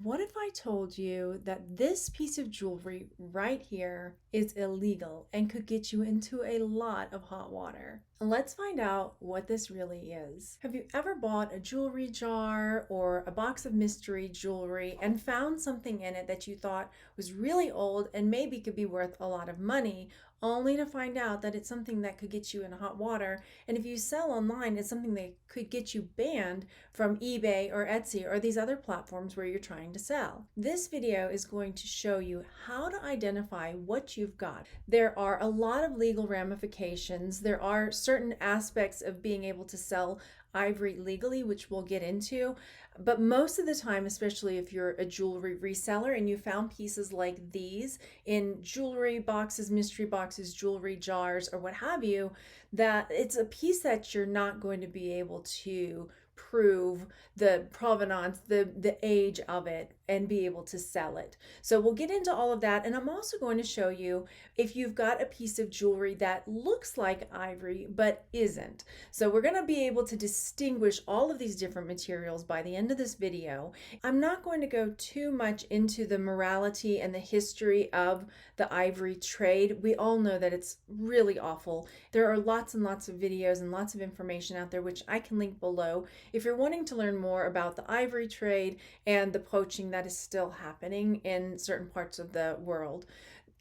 what if I told you that this piece of jewelry right here is illegal and could get you into a lot of hot water? Let's find out what this really is. Have you ever bought a jewelry jar or a box of mystery jewelry and found something in it that you thought was really old and maybe could be worth a lot of money, only to find out that it's something that could get you in hot water? And if you sell online, it's something that could get you banned from eBay or Etsy or these other platforms where you're trying to sell. This video is going to show you how to identify what you've got. There are a lot of legal ramifications. There are certain aspects of being able to sell ivory legally, which we'll get into. But most of the time, especially if you're a jewelry reseller and you found pieces like these in jewelry boxes, mystery boxes, jewelry jars, or what have you, that it's a piece that you're not going to be able to prove the provenance, the age of it, and be able to sell it. So we'll get into all of that. And I'm also going to show you if you've got a piece of jewelry that looks like ivory but isn't. So we're going to be able to distinguish all of these different materials by the end of this video. I'm not going to go too much into the morality and the history of the ivory trade. We all know that it's really awful. There are lots and lots of videos and lots of information out there, which I can link below if you're wanting to learn more about the ivory trade and the poaching that is still happening in certain parts of the world.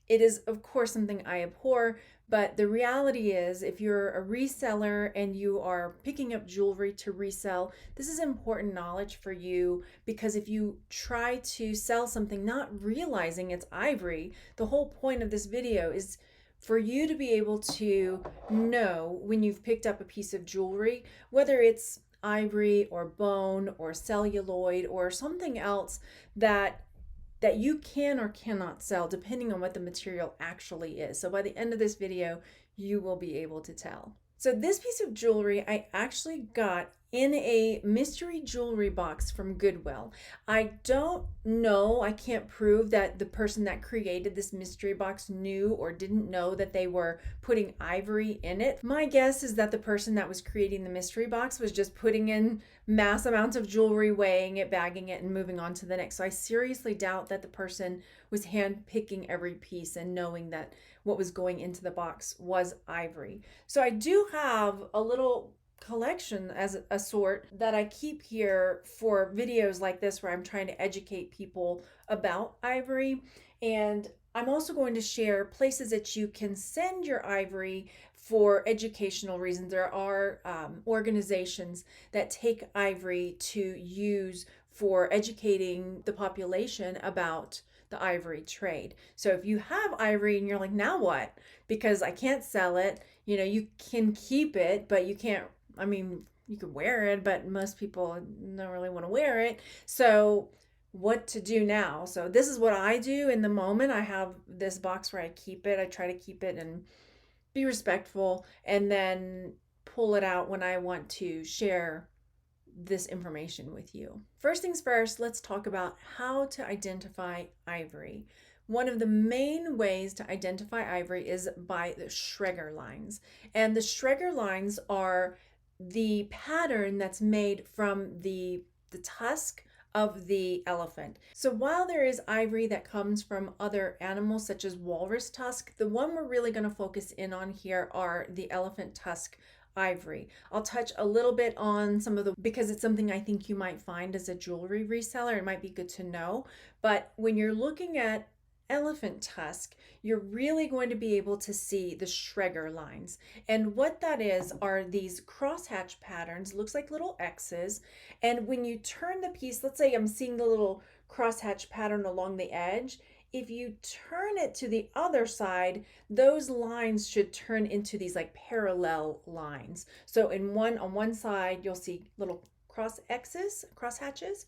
It is, of course, something I abhor, but the reality is if you're a reseller and you are picking up jewelry to resell, this is important knowledge for you, because if you try to sell something not realizing it's ivory, the whole point of this video is for you to be able to know when you've picked up a piece of jewelry, whether it's ivory or bone or celluloid or something else that you can or cannot sell depending on what the material actually is. So by the end of this video, you will be able to tell. So this piece of jewelry I actually got in a mystery jewelry box from Goodwill. I don't know, I can't prove that the person that created this mystery box knew or didn't know that they were putting ivory in it. My guess is that the person that was creating the mystery box was just putting in mass amounts of jewelry, weighing it, bagging it, and moving on to the next. So I seriously doubt that the person was hand picking every piece and knowing that what was going into the box was ivory. So I do have a little collection as a sort that I keep here for videos like this where I'm trying to educate people about ivory. And I'm also going to share places that you can send your ivory for educational reasons. There are organizations that take ivory to use for educating the population about the ivory trade. So if you have ivory and you're like, now what? Because I can't sell it, you can keep it, but you can't, you could wear it, but most people don't really want to wear it. So what to do now? So this is what I do in the moment. I have this box where I keep it. I try to keep it and be respectful, and then pull it out when I want to share this information with you. First things first, let's talk about how to identify ivory. One of the main ways to identify ivory is by the Schreger lines. And the Schreger lines are the pattern that's made from the tusk of the elephant. So while there is ivory that comes from other animals such as walrus tusk, the one we're really going to focus in on here are the elephant tusk ivory. I'll touch a little bit on some of the, because it's something I think you might find as a jewelry reseller. It might be good to know. But when you're looking at elephant tusk, you're really going to be able to see the Schreger lines. And what that is are these crosshatch patterns, looks like little X's. And when you turn the piece, let's say I'm seeing the little crosshatch pattern along the edge, if you turn it to the other side, those lines should turn into these like parallel lines. So on one side, you'll see little cross hatches,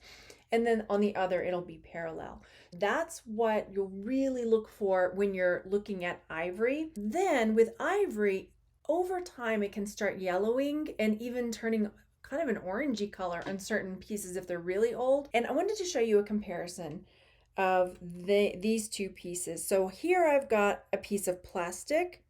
and then on the other, it'll be parallel. That's what you'll really look for when you're looking at ivory. Then with ivory, over time, it can start yellowing and even turning kind of an orangey color on certain pieces if they're really old. And I wanted to show you a comparison of these two pieces. So here I've got a piece of plastic.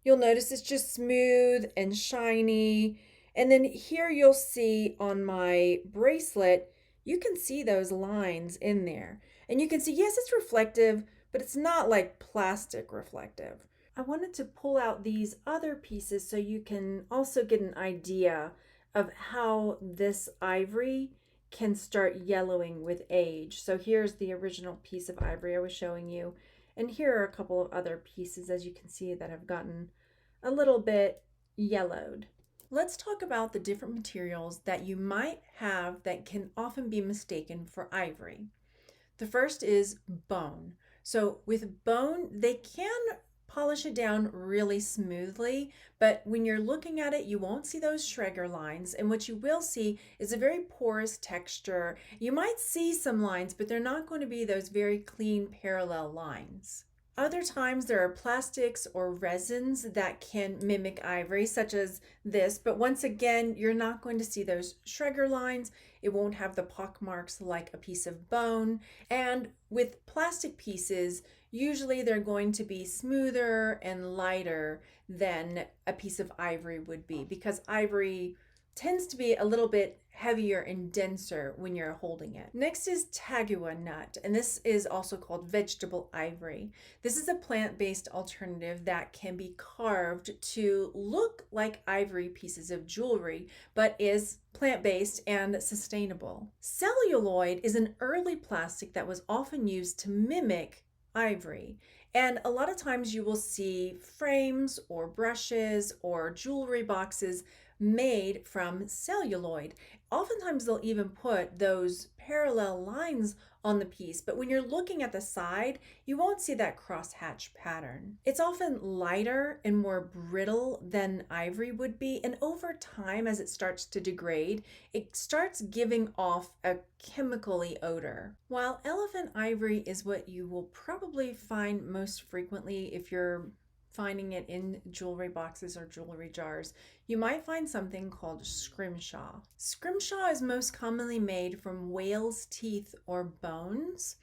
You'll notice it's just smooth and shiny. And then here you'll see on my bracelet, you can see those lines in there. And you can see, yes, it's reflective, but it's not like plastic reflective. I wanted to pull out these other pieces so you can also get an idea of how this ivory can start yellowing with age. So here's the original piece of ivory I was showing you. And here are a couple of other pieces, as you can see, that have gotten a little bit yellowed. Let's talk about the different materials that you might have that can often be mistaken for ivory. The first is bone. So with bone, they can polish it down really smoothly, but when you're looking at it, you won't see those Schreger lines. And what you will see is a very porous texture. You might see some lines, but they're not going to be those very clean parallel lines. Other times there are plastics or resins that can mimic ivory, such as this, but once again, you're not going to see those Schreger lines. It won't have the pock marks like a piece of bone. And with plastic pieces, usually they're going to be smoother and lighter than a piece of ivory would be, because ivory tends to be a little bit heavier and denser when you're holding it. Next is Tagua nut, and this is also called vegetable ivory. This is a plant-based alternative that can be carved to look like ivory pieces of jewelry, but is plant-based and sustainable. Celluloid is an early plastic that was often used to mimic ivory. And a lot of times you will see frames or brushes or jewelry boxes made from celluloid. Oftentimes they'll even put those parallel lines on the piece, but when you're looking at the side, you won't see that crosshatch pattern. It's often lighter and more brittle than ivory would be, and over time, as it starts to degrade, it starts giving off a chemically odor. While elephant ivory is what you will probably find most frequently if you're finding it in jewelry boxes or jewelry jars, you might find something called Scrimshaw. Scrimshaw is most commonly made from whale's teeth or bones,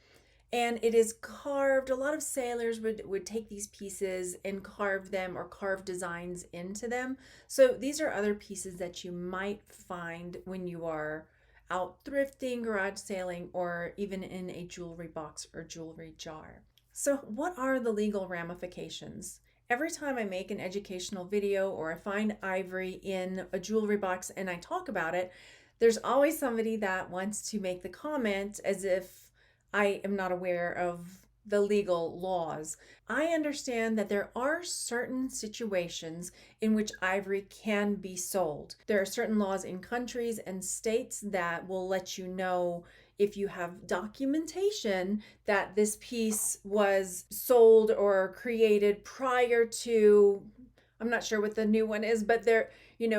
and it is carved. A lot of sailors would take these pieces and carve them or carve designs into them. So these are other pieces that you might find when you are out thrifting, garage sailing, or even in a jewelry box or jewelry jar. So what are the legal ramifications? Every time I make an educational video or I find ivory in a jewelry box and I talk about it, there's always somebody that wants to make the comment as if I am not aware of the legal laws. I understand that there are certain situations in which ivory can be sold. There are certain laws in countries and states that will let you know if you have documentation that this piece was sold or created prior to, I'm not sure what the new one is, but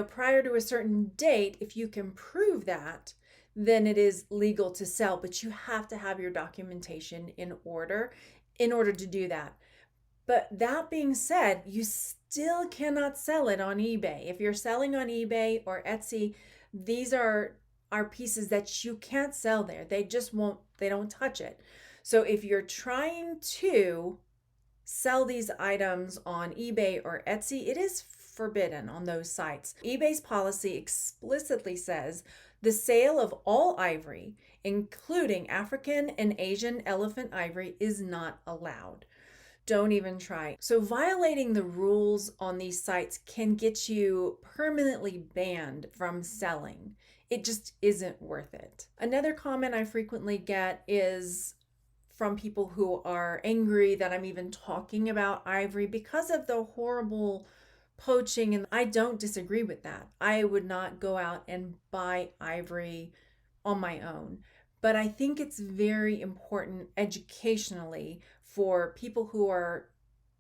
prior to a certain date, if you can prove that, then it is legal to sell, but you have to have your documentation in order to do that. But that being said, you still cannot sell it on eBay. If you're selling on eBay or Etsy, these are pieces that you can't sell there. They just won't, they don't touch it. So if you're trying to sell these items on eBay or Etsy, it is forbidden on those sites. eBay's policy explicitly says the sale of all ivory, including African and Asian elephant ivory, is not allowed. Don't even try. So violating the rules on these sites can get you permanently banned from selling. It just isn't worth it. Another comment I frequently get is from people who are angry that I'm even talking about ivory because of the horrible poaching, and I don't disagree with that. I would not go out and buy ivory on my own. But I think it's very important educationally for people who are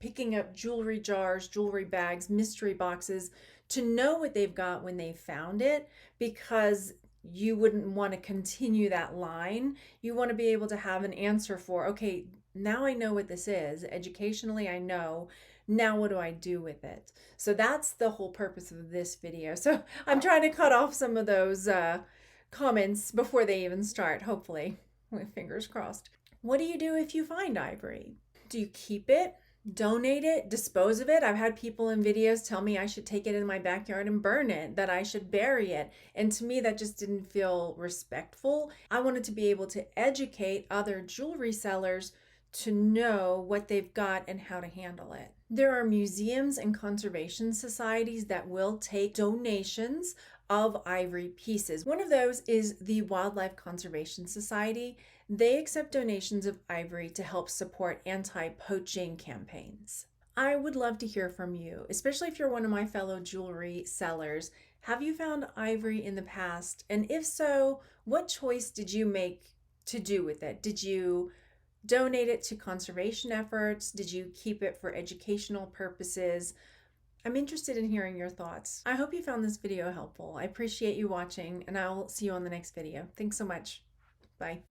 picking up jewelry jars, jewelry bags, mystery boxes to know what they've got when they found it, because you wouldn't want to continue that line. You want to be able to have an answer for, okay, now I know what this is. Educationally, I know. Now what do I do with it? So that's the whole purpose of this video. So I'm trying to cut off some of those comments before they even start, hopefully, with fingers crossed. What do you do if you find ivory? Do you keep it? donate it, dispose of it. I've had people in videos tell me I should take it in my backyard and burn it, that I should bury it. And to me, that just didn't feel respectful. I wanted to be able to educate other jewelry sellers to know what they've got and how to handle it. There are museums and conservation societies that will take donations of ivory pieces. One of those is the Wildlife Conservation Society. They accept donations of ivory to help support anti-poaching campaigns. I would love to hear from you, especially if you're one of my fellow jewelry sellers. Have you found ivory in the past? And if so, what choice did you make to do with it? Did you donate it to conservation efforts? Did you keep it for educational purposes? I'm interested in hearing your thoughts. I hope you found this video helpful. I appreciate you watching, and I'll see you on the next video. Thanks so much. Bye.